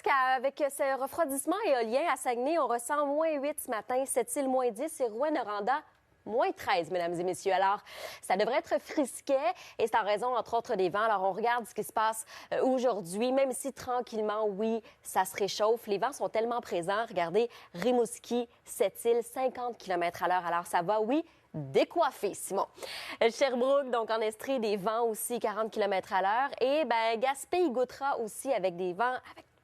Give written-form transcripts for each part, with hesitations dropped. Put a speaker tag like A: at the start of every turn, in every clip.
A: avec ce refroidissement éolien à Saguenay, on ressent -8 ce matin, Sept-Îles -10 et Rouyn-Noranda -13, mesdames et messieurs. Alors, ça devrait être frisquet et c'est en raison, entre autres, des vents. Alors, on regarde ce qui se passe aujourd'hui, même si tranquillement, oui, ça se réchauffe. Les vents sont tellement présents. Regardez, Rimouski, Sept-Îles, 50 km/h. Alors, ça va, oui, décoiffé, Simon. Sherbrooke, donc en Estrie, des vents aussi, 40 km/h. Et Gaspé, il goûtera aussi avec des vents,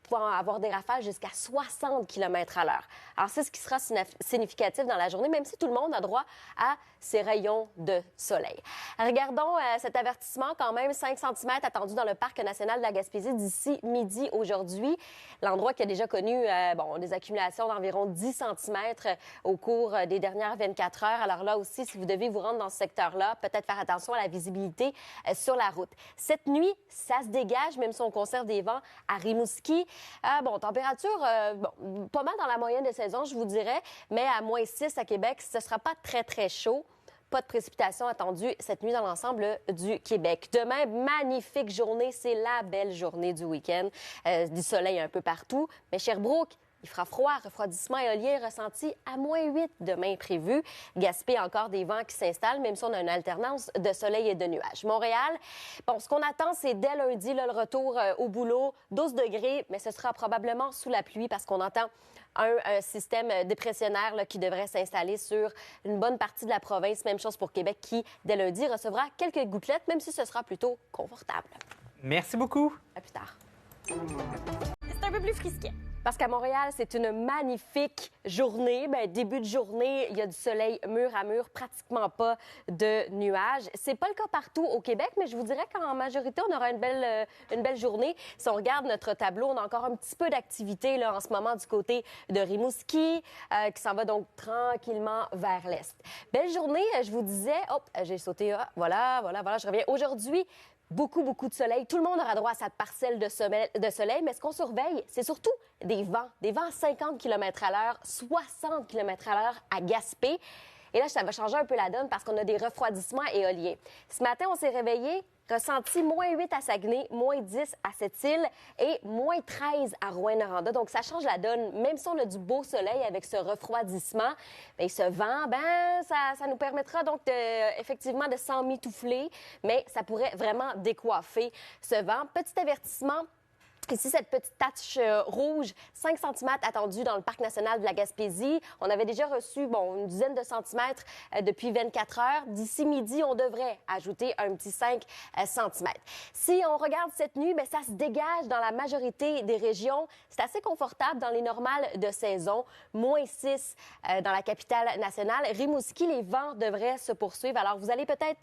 A: pouvant avoir des rafales jusqu'à 60 km/h. Alors, c'est ce qui sera significatif dans la journée, même si tout le monde a droit à ces rayons de soleil. Regardons cet avertissement, quand même, 5 cm attendu dans le Parc national de la Gaspésie d'ici midi aujourd'hui. L'endroit qui a déjà connu des accumulations d'environ 10 cm au cours des dernières 24 heures. Alors là aussi, si vous devez vous rendre dans ce secteur-là, peut-être faire attention à la visibilité sur la route. Cette nuit, ça se dégage, même si on conserve des vents à Rimouski. Température pas mal dans la moyenne de saison, je vous dirais, mais à -6 à Québec, ce ne sera pas très, très chaud. Pas de précipitations attendues cette nuit dans l'ensemble du Québec. Demain, magnifique journée. C'est la belle journée du week-end. Du soleil un peu partout. Mais Sherbrooke, il fera froid, refroidissement éolien ressenti à -8 demain prévu. Gaspé, encore des vents qui s'installent, même si on a une alternance de soleil et de nuages. Montréal, ce qu'on attend, c'est dès lundi, le retour au boulot, 12 degrés, mais ce sera probablement sous la pluie parce qu'on entend un système dépressionnaire qui devrait s'installer sur une bonne partie de la province. Même chose pour Québec qui, dès lundi, recevra quelques gouttelettes, même si ce sera plutôt confortable.
B: Merci beaucoup.
A: À plus tard.
C: C'est un peu plus frisquet.
A: Parce qu'à Montréal, c'est une magnifique journée. Début de journée, il y a du soleil mur à mur, pratiquement pas de nuages. C'est pas le cas partout au Québec, mais je vous dirais qu'en majorité, on aura une belle journée. Si on regarde notre tableau, on a encore un petit peu d'activité là en ce moment du côté de Rimouski, qui s'en va donc tranquillement vers l'est. Belle journée, je vous disais. Hop, j'ai sauté. Voilà, je reviens. Aujourd'hui, beaucoup de soleil. Tout le monde aura droit à cette parcelle de soleil, mais ce qu'on surveille, c'est surtout des vents à 50 km/h, 60 km/h à Gaspé. Et là, ça va changer un peu la donne parce qu'on a des refroidissements éoliens. Ce matin, on s'est réveillé, ressenti -8 à Saguenay, -10 à Sept-Îles et -13 à Rouyn-Noranda. Donc, ça change la donne. Même si on a du beau soleil avec ce refroidissement, ce vent, ça nous permettra donc effectivement de s'emmitoufler, mais ça pourrait vraiment décoiffer ce vent. Petit avertissement. Ici, cette petite tache rouge, 5 cm attendue dans le Parc national de la Gaspésie. On avait déjà reçu une dizaine de centimètres depuis 24 heures. D'ici midi, on devrait ajouter un petit 5 cm. Si on regarde cette nuit, ça se dégage dans la majorité des régions. C'est assez confortable dans les normales de saison. -6 dans la capitale nationale. Rimouski, les vents devraient se poursuivre. Alors, vous allez peut-être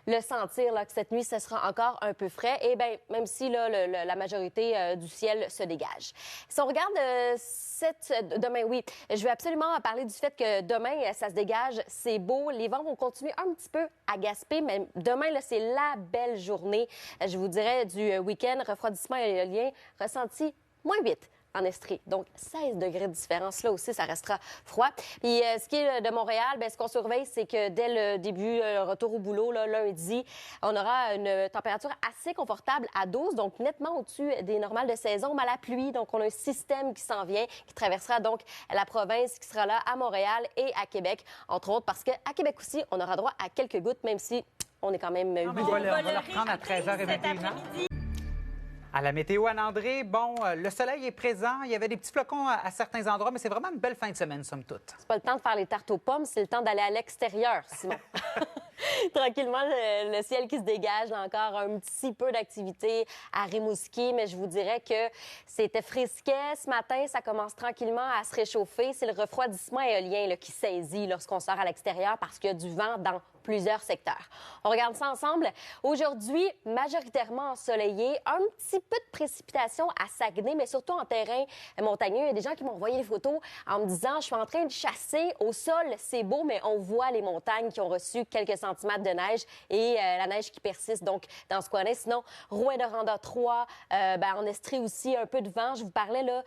A: le sentir que cette nuit, ce sera encore un peu frais. Et même si la majorité du ciel se dégage. Si on regarde demain, oui, je vais absolument parler du fait que demain, ça se dégage, c'est beau. Les vents vont continuer un petit peu à Gaspé, mais demain, là, c'est la belle journée, je vous dirais, du week-end. Refroidissement éolien ressenti -8. En Estrie. Donc, 16 degrés de différence. Là aussi, ça restera froid. Puis, ce qui est de Montréal, ce qu'on surveille, c'est que dès le début, retour au boulot, là, lundi, on aura une température assez confortable à 12, donc nettement au-dessus des normales de saison, mais à la pluie. Donc, on a un système qui s'en vient, qui traversera donc la province, qui sera là à Montréal et à Québec, entre autres, parce qu'à Québec aussi, on aura droit à quelques gouttes, même si on est quand même
B: on va le reprendre à 13h21. À la météo, Anne-André, le soleil est présent. Il y avait des petits flocons à certains endroits, mais c'est vraiment une belle fin de semaine, somme toute.
A: C'est pas le temps de faire les tartes aux pommes, c'est le temps d'aller à l'extérieur, Simon. Tranquillement, le ciel qui se dégage, encore un petit peu d'activité à Rimouski, mais je vous dirais que c'était frisquet ce matin. Ça commence tranquillement à se réchauffer. C'est le refroidissement éolien qui saisit lorsqu'on sort à l'extérieur parce qu'il y a du vent dans plusieurs secteurs. On regarde ça ensemble. Aujourd'hui, majoritairement ensoleillé, un petit peu de précipitation à Saguenay, mais surtout en terrain montagneux. Il y a des gens qui m'ont envoyé des photos en me disant « Je suis en train de chasser au sol, c'est beau, mais on voit les montagnes qui ont reçu quelques centimètres de neige et la neige qui persiste donc dans ce coin-là. Sinon, Rouyn-Noranda 3, en Estrie aussi, un peu de vent. Je vous parlais là,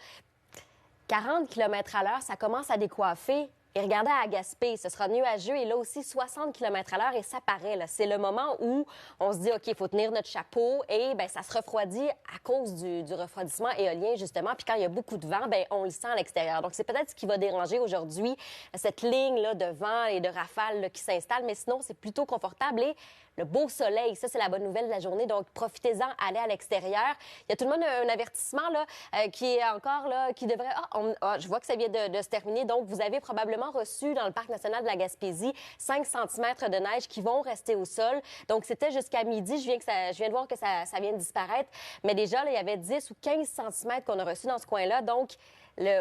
A: 40 km/h, ça commence à décoiffer. Et regardez à Gaspé, ce sera nuageux et là aussi 60 km/h et ça paraît. C'est le moment où on se dit, OK, il faut tenir notre chapeau et bien, ça se refroidit à cause du refroidissement éolien, justement. Puis quand il y a beaucoup de vent, bien, on le sent à l'extérieur. Donc, c'est peut-être ce qui va déranger aujourd'hui, cette ligne-là de vent et de rafale là, qui s'installe. Mais sinon, c'est plutôt confortable et le beau soleil, ça, c'est la bonne nouvelle de la journée. Donc, profitez-en, allez à l'extérieur. Il y a tout le monde un avertissement là, qui est encore là, qui devrait... je vois que ça vient de se terminer. Donc, vous avez probablement reçu dans le Parc national de la Gaspésie 5 cm de neige qui vont rester au sol. Donc, c'était jusqu'à midi. Je viens de voir que ça vient de disparaître. Mais déjà, là, il y avait 10 ou 15 cm qu'on a reçus dans ce coin-là. Donc,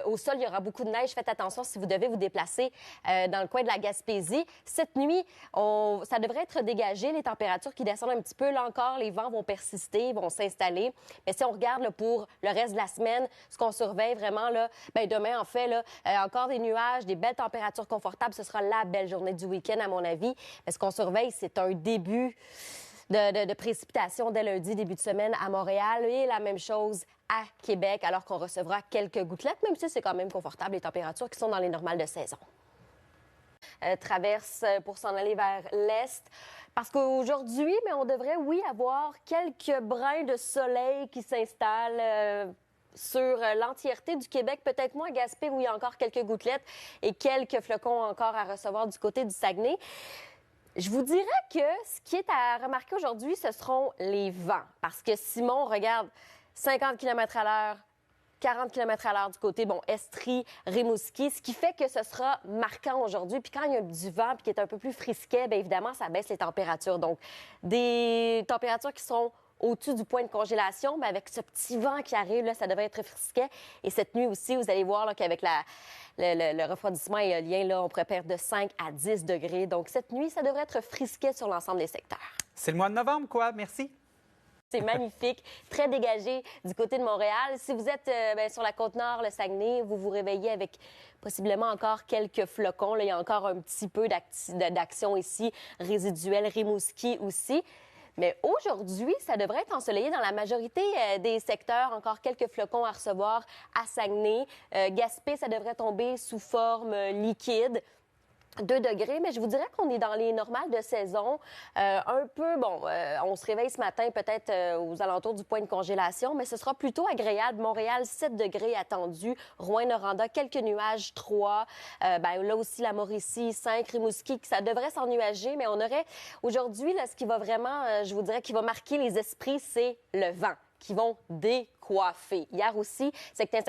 A: au sol, il y aura beaucoup de neige. Faites attention si vous devez vous déplacer dans le coin de la Gaspésie. Cette nuit, ça devrait être dégagé. Les températures qui descendent un petit peu. Là encore, les vents vont persister, vont s'installer. Mais si on regarde là, pour le reste de la semaine, ce qu'on surveille vraiment, là, bien, demain, en fait, là, encore des nuages, des belles températures confortables. Ce sera la belle journée du week-end, à mon avis. Mais ce qu'on surveille, c'est un début de précipitations dès lundi, début de semaine à Montréal. Et la même chose à Québec, alors qu'on recevra quelques gouttelettes, même si c'est quand même confortable, les températures qui sont dans les normales de saison. Traverse pour s'en aller vers l'est. Parce qu'aujourd'hui, mais on devrait, oui, avoir quelques brins de soleil qui s'installent sur l'entièreté du Québec, peut-être moins à Gaspé où il y a encore quelques gouttelettes et quelques flocons encore à recevoir du côté du Saguenay. Je vous dirais que ce qui est à remarquer aujourd'hui, ce seront les vents. Parce que Simon, regarde, 50 km/h, 40 km/h du côté, Estrie, Rimouski, ce qui fait que ce sera marquant aujourd'hui. Puis quand il y a du vent puis qui est un peu plus frisquet, bien évidemment, ça baisse les températures. Donc, des températures qui sont au-dessus du point de congélation, bien, avec ce petit vent qui arrive, là, ça devrait être frisquet. Et cette nuit aussi, vous allez voir là, qu'avec le refroidissement éolien, là, on pourrait perdre de 5 à 10 degrés. Donc, cette nuit, ça devrait être frisquet sur l'ensemble des secteurs.
B: C'est le mois de novembre, quoi. Merci.
A: C'est magnifique, très dégagé du côté de Montréal. Si vous êtes sur la Côte-Nord, le Saguenay, vous vous réveillez avec possiblement encore quelques flocons. Là, il y a encore un petit peu d'action ici, résiduelle, Rimouski aussi. Mais aujourd'hui, ça devrait être ensoleillé dans la majorité des secteurs. Encore quelques flocons à recevoir à Saguenay. Gaspé, ça devrait tomber sous forme liquide. 2 degrés, mais je vous dirais qu'on est dans les normales de saison. Un peu, on se réveille ce matin peut-être aux alentours du point de congélation, mais ce sera plutôt agréable. Montréal, 7 degrés attendus. Rouyn-Noranda, quelques nuages, 3. Là aussi, la Mauricie, 5. Rimouski, ça devrait s'ennuager, mais on aurait aujourd'hui, là, ce qui va vraiment, je vous dirais, qui va marquer les esprits, c'est le vent qui vont décoiffer. Hier aussi, certains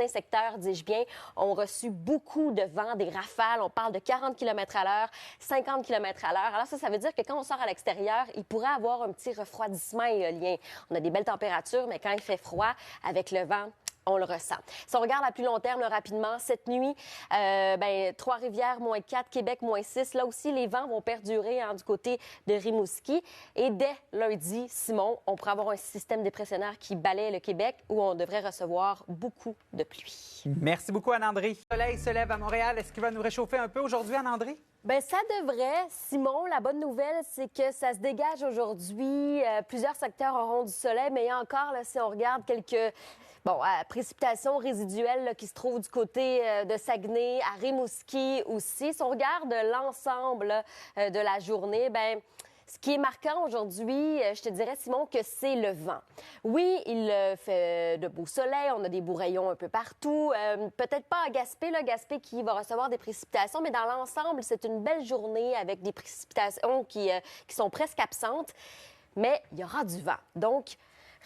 A: secteurs, dis-je bien, ont reçu beaucoup de vent, des rafales. On parle de 40 km/h, 50 km/h. Alors ça veut dire que quand on sort à l'extérieur, il pourrait avoir un petit refroidissement éolien. On a des belles températures, mais quand il fait froid, avec le vent, on le ressent. Si on regarde à plus long terme, là, rapidement, cette nuit, Trois-Rivières, -4, Québec, -6. Là aussi, les vents vont perdurer du côté de Rimouski. Et dès lundi, Simon, on pourrait avoir un système dépressionnaire qui balaie le Québec où on devrait recevoir beaucoup de pluie.
B: Merci beaucoup, Anne-André. Le soleil se lève à Montréal. Est-ce qu'il va nous réchauffer un peu aujourd'hui, Anne-André?
A: Bien, ça devrait. Simon, la bonne nouvelle, c'est que ça se dégage aujourd'hui. Plusieurs secteurs auront du soleil, mais il y a encore, là, si on regarde quelques précipitations résiduelles là, qui se trouvent du côté de Saguenay, à Rimouski aussi. Si on regarde l'ensemble de la journée, bien, ce qui est marquant aujourd'hui, je te dirais, Simon, que c'est le vent. Oui, il fait de beau soleil, on a des beaux rayons un peu partout. Peut-être pas à Gaspé, là, Gaspé qui va recevoir des précipitations, mais dans l'ensemble, c'est une belle journée avec des précipitations qui sont presque absentes. Mais il y aura du vent. Donc,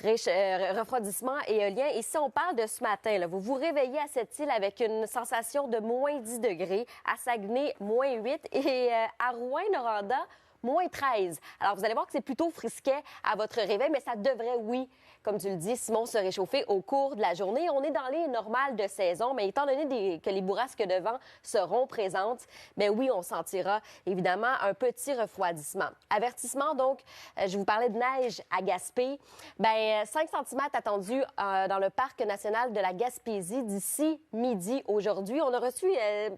A: refroidissement éolien. Et si on parle de ce matin, là, vous vous réveillez à cette île avec une sensation de -10 degrés, à Saguenay, -8 et à Rouyn-Noranda, -13. Alors, vous allez voir que c'est plutôt frisquet à votre réveil, mais ça devrait, oui, comme tu le dis, Simon, se réchauffer au cours de la journée. On est dans les normales de saison, mais étant donné que les bourrasques de vent seront présentes, bien oui, on sentira évidemment un petit refroidissement. Avertissement, donc, je vous parlais de neige à Gaspé. Bien, 5 cm attendus dans le Parc national de la Gaspésie d'ici midi aujourd'hui. On a reçu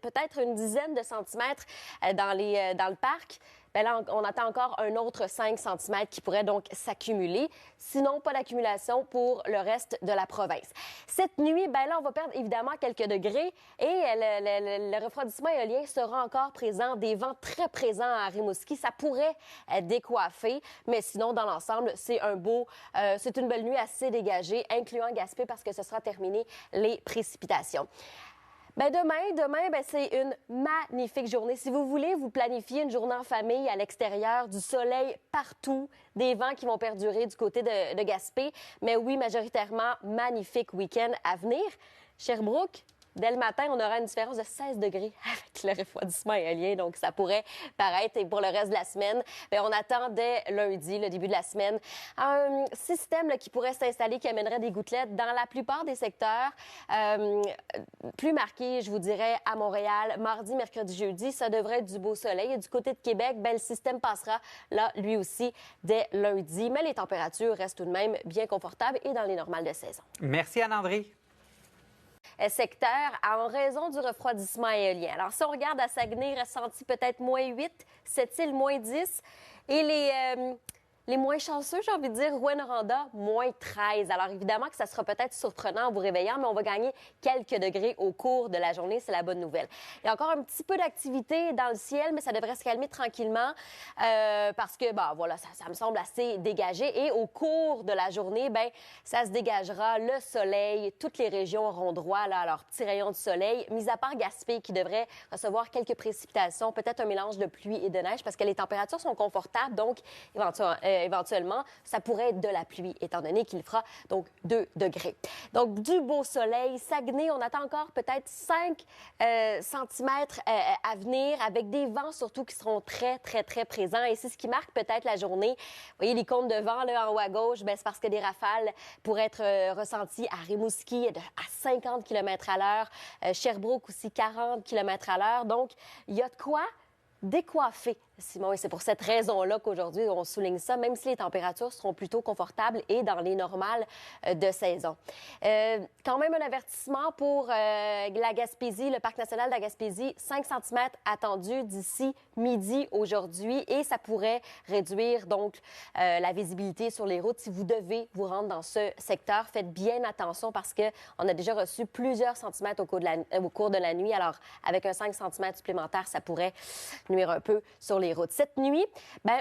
A: peut-être une dizaine de centimètres dans le parc. bien là, on attend encore un autre 5 cm qui pourrait donc s'accumuler. Sinon, pas d'accumulation pour le reste de la province. Cette nuit, bien là, on va perdre évidemment quelques degrés et le refroidissement éolien sera encore présent. Des vents très présents à Rimouski, ça pourrait décoiffer, mais sinon, dans l'ensemble, c'est une belle nuit assez dégagée, incluant Gaspé parce que ce sera terminé les précipitations. Bien, demain, bien, c'est une magnifique journée. Si vous voulez vous planifier une journée en famille à l'extérieur, du soleil partout, des vents qui vont perdurer du côté de Gaspé, mais oui, majoritairement, magnifique week-end à venir. Sherbrooke, dès le matin, on aura une différence de 16 degrés avec le refroidissement éolien, donc ça pourrait paraître. Et pour le reste de la semaine, bien, on attend dès lundi, le début de la semaine, un système là, qui pourrait s'installer, qui amènerait des gouttelettes dans la plupart des secteurs. Plus marqués, je vous dirais, à Montréal, mardi, mercredi, jeudi, ça devrait être du beau soleil. Et du côté de Québec, bien, le système passera là, lui aussi, dès lundi. Mais les températures restent tout de même bien confortables et dans les normales de saison.
B: Merci, Anne-André.
A: Secteur en raison du refroidissement éolien. Alors, si on regarde à Saguenay, ressenti peut-être -8, Sept-Îles, -10, et les moins chanceux, j'ai envie de dire, Rouyn-Noranda, -13. Alors, évidemment que ça sera peut-être surprenant en vous réveillant, mais on va gagner quelques degrés au cours de la journée. C'est la bonne nouvelle. Il y a encore un petit peu d'activité dans le ciel, mais ça devrait se calmer tranquillement parce que, ben, voilà, ça me semble assez dégagé. Et au cours de la journée, ben, ça se dégagera. Le soleil, toutes les régions auront droit là, à leurs petits rayons de soleil, mis à part Gaspé qui devrait recevoir quelques précipitations, peut-être un mélange de pluie et de neige parce que les températures sont confortables, donc éventuellement, ça pourrait être de la pluie, étant donné qu'il fera donc 2 degrés. Donc, du beau soleil. Saguenay, on attend encore peut-être 5 cm à venir, avec des vents surtout qui seront très, très, très présents. Et c'est ce qui marque peut-être la journée. Vous voyez les cônes de vent là, en haut à gauche, bien, c'est parce que des rafales pourraient être ressenties à Rimouski à 50 km à l'heure. Sherbrooke aussi, 40 km à l'heure. Donc, il y a de quoi décoiffer, Simon, et c'est pour cette raison-là qu'aujourd'hui, on souligne ça, même si les températures seront plutôt confortables et dans les normales de saison. Quand même un avertissement pour la Gaspésie, le Parc national de la Gaspésie, 5 cm attendu d'ici midi aujourd'hui et ça pourrait réduire donc la visibilité sur les routes. Si vous devez vous rendre dans ce secteur, faites bien attention parce qu'on a déjà reçu plusieurs centimètres au cours de la nuit. Alors, avec un 5 cm supplémentaire, ça pourrait nuire un peu sur les routes. Cette nuit, bien,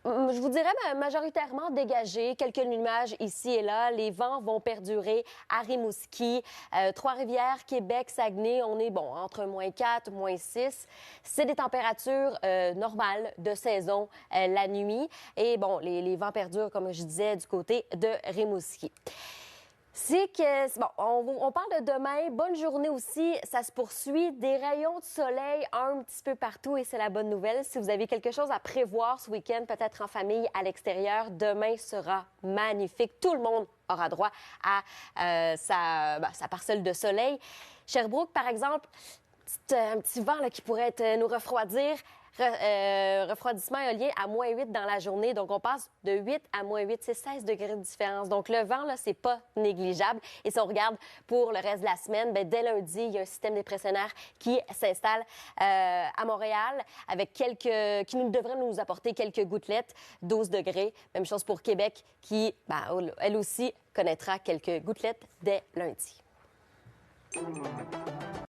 A: je vous dirais majoritairement dégagé, quelques nuages ici et là. Les vents vont perdurer à Rimouski, Trois-Rivières, Québec, Saguenay. On est, bon, entre -4, -6. C'est des températures normales de saison la nuit. Et bon, les vents perdurent, comme je disais, du côté de Rimouski. C'est que, bon, on parle de demain, bonne journée aussi, ça se poursuit, des rayons de soleil un petit peu partout et c'est la bonne nouvelle. Si vous avez quelque chose à prévoir ce week-end, peut-être en famille, à l'extérieur, demain sera magnifique. Tout le monde aura droit à sa parcelle de soleil. Sherbrooke, par exemple, un petit vent là, qui pourrait nous refroidir. Refroidissement éolien à -8 dans la journée. Donc, on passe de 8 à -8. C'est 16 degrés de différence. Donc, le vent, là, c'est pas négligeable. Et si on regarde pour le reste de la semaine, bien, dès lundi, il y a un système dépressionnaire qui s'installe à Montréal avec qui devrait nous apporter quelques gouttelettes, 12 degrés. Même chose pour Québec qui, elle aussi, connaîtra quelques gouttelettes dès lundi.